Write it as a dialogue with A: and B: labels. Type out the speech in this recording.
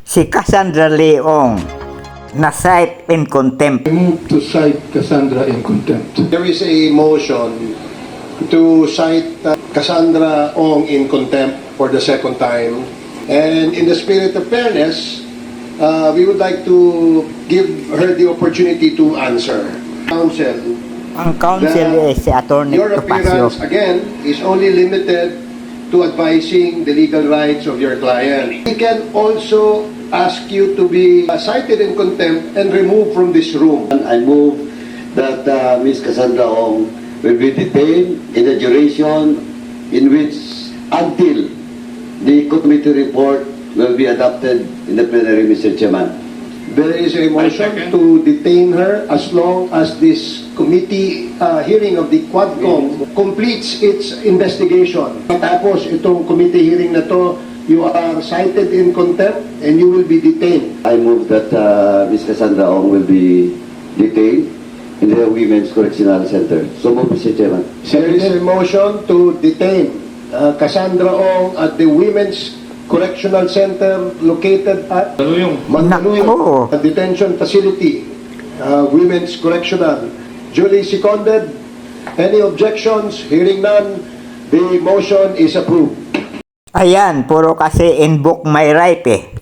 A: si Cassandra Leong na cite in contempt.
B: I move to cite Cassandra in contempt.
C: There is a motion to cite Cassandra Ong in contempt for the second time. And in the spirit of fairness, we would like to give her the opportunity to answer. Counsel,
A: Ang counsel si Attorney
C: your
A: Topacio.
C: appearance, again, is only limited to advising the legal rights of your client. We can also ask you to be cited in contempt and removed from this room.
D: I move that Ms. Cassandra Ong will be detained in a duration in which until the committee report will be adopted in the plenary, Mr. Chairman.
C: There is a motion to detain her as long as this committee hearing of the Quadcom completes its investigation. Tapos itong committee hearing na to, you are cited in contempt and you will be detained.
D: I move that Ms. Cassandra Ong will be detained in the Women's Correctional Center. So move, Mr. Chairman.
C: There is a motion to detain Cassandra Ong at the Women's Correctional Center located at Mandaluyong Detention Facility, Women's Correctional. Duly seconded. Any objections? Hearing none, the motion is approved.
A: Ayan, puro kasi invoke my right eh.